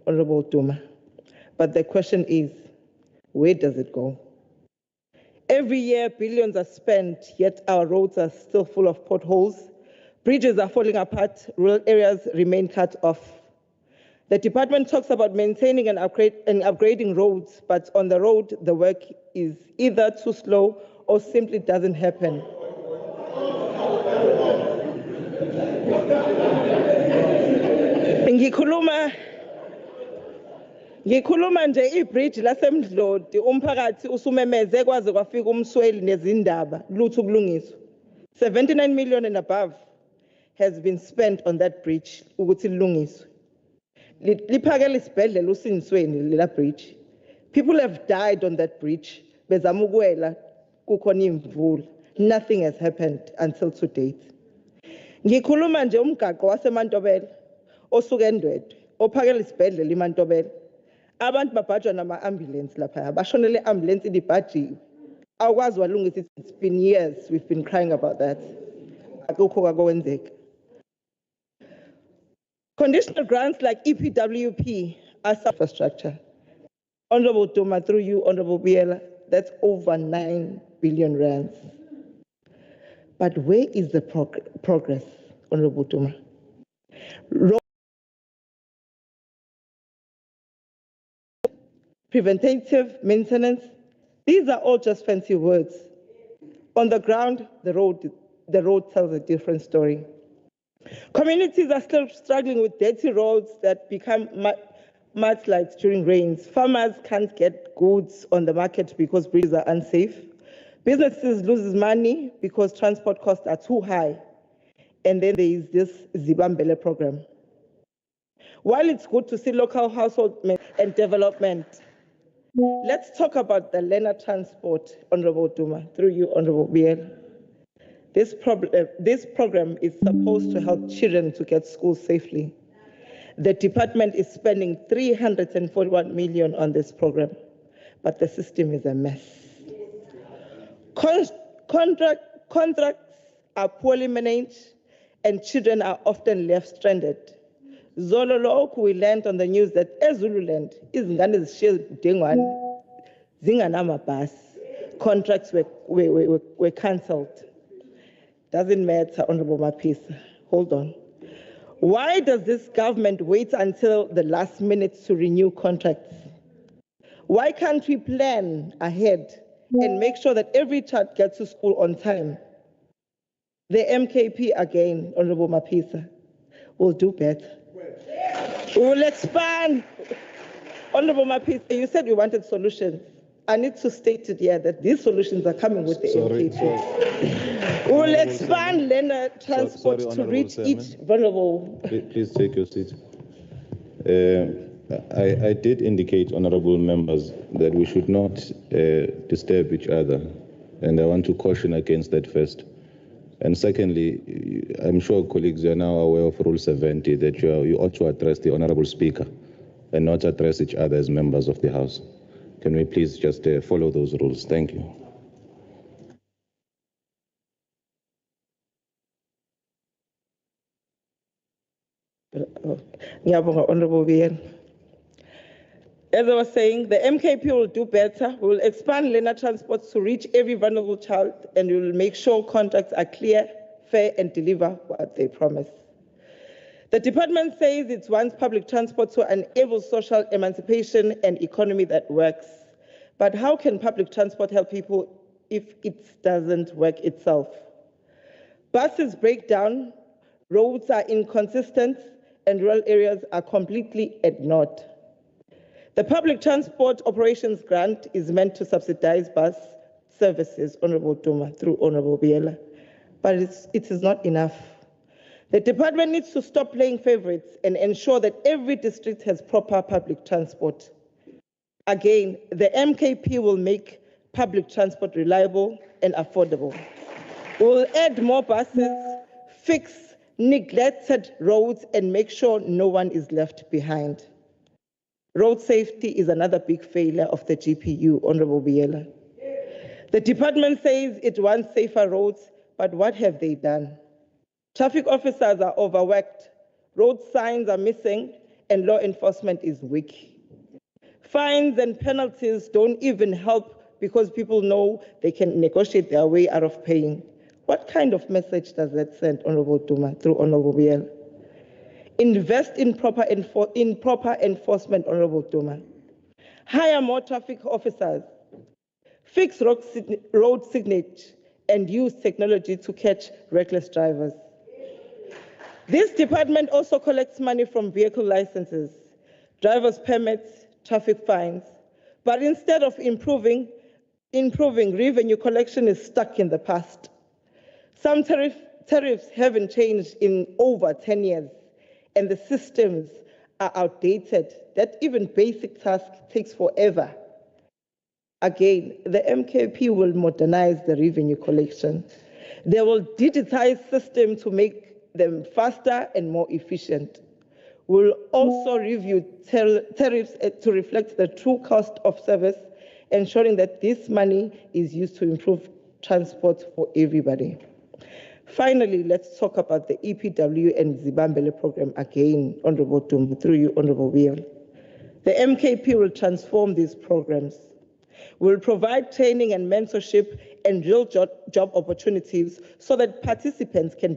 Honorable Duma. But the question is, where does it go? Every year, billions are spent, yet our roads are still full of potholes. Bridges are falling apart, rural areas remain cut off. The department talks about maintaining and upgrading roads, but on the road, the work is either too slow or simply doesn't happen. Ngikhuluma nje ibridge lasemdlodi umphakathi usumemeze kwaze kwafika umsweli nezindaba lutho kulungiswa. 79 million and above has been spent on that bridge ukuthi lilungiswe. Liphakela isibhedlela usinisweni lela bridge. People have died on that bridge. Bezama ukuwela kukhona imvula. Nothing has happened until to date. Ngikhuluma nje umgaqo waseMantobela osuka eNdwedwe ophakela isibhedlela iMantobela. Abantu babhajwa nama-ambulance lapha bashonele ambulance libhajiwe. Awukwazi walungisa. It's been years we've been crying about that. Akukho kwakwenzeka. Conditional grants like EPWP are infrastructure. Honorable Duma, through you, Honorable Biela, that's over 9 billion rands. But where is the progress, Honorable Duma? Preventative maintenance, these are all just fancy words. On the ground, the road tells a different story. Communities are still struggling with dirty roads that become mudslides during rains. Farmers can't get goods on the market because bridges are unsafe. Businesses lose money because transport costs are too high. And then there is this Zibambele program. While it's good to see local household and development, let's talk about the learner transport, Honorable Duma, through you, Honorable Biel. This program is supposed to help children to get to school safely. The department is spending 341 million on this program, but the system is a mess. Contracts are poorly managed, and children are often left stranded. Zololo, we learned on the news that Zululand is Zinganama. Contracts were cancelled. Doesn't matter, Honorable Mapisa. Hold on. Why does this government wait until the last minute to renew contracts? Why can't we plan ahead and make sure that every child gets to school on time? The MKP, again, Honorable Mapisa, will do better. We will expand. Honorable Mapisa, you said you wanted solutions. I need to state it here that these solutions are coming with the MKP. We will expand learner transport to reach each vulnerable. Please take your seat. I did indicate, honorable members, that we should not disturb each other, and I want to caution against that first. And secondly, I'm sure colleagues are now aware of Rule 70, that you ought to address the Honorable Speaker and not address each other as members of the House. Can we please just follow those rules? Thank you. Honorable Biel. As I was saying, the MKP will do better. We will expand learner transport to reach every vulnerable child, and we will make sure contracts are clear, fair, and deliver what they promise. The department says it wants public transport to enable social emancipation and economy that works. But how can public transport help people if it doesn't work itself? Buses break down, roads are inconsistent, and rural areas are completely ignored. The Public Transport Operations Grant is meant to subsidize bus services, Honorable Duma, through Honorable Biela, but it is not enough. The department needs to stop playing favorites and ensure that every district has proper public transport. Again, the MKP will make public transport reliable and affordable. We will add more buses, fix neglected roads, and make sure no one is left behind. Road safety is another big failure of the GPU, Honorable Biela. The department says it wants safer roads, but what have they done? Traffic officers are overworked, road signs are missing, and law enforcement is weak. Fines and penalties don't even help because people know they can negotiate their way out of paying. What kind of message does that send, Honorable Duma, through Honorable Biel? Invest in proper enforcement, Honorable Duma. Hire more traffic officers. Fix road signage and use technology to catch reckless drivers. This department also collects money from vehicle licenses, driver's permits, traffic fines. But instead of improving, revenue collection is stuck in the past. Some tariffs haven't changed in over 10 years, and the systems are outdated. That even basic task takes forever. Again, the MKP will modernize the revenue collection. They will digitize systems to make them faster and more efficient. We'll also review tariffs to reflect the true cost of service, ensuring that this money is used to improve transport for everybody. Finally, let's talk about the EPW and Zibambele program again, Honorable Duma, through you, Honorable Biel. The MKP will transform these programs. We'll provide training and mentorship and real job opportunities so that participants can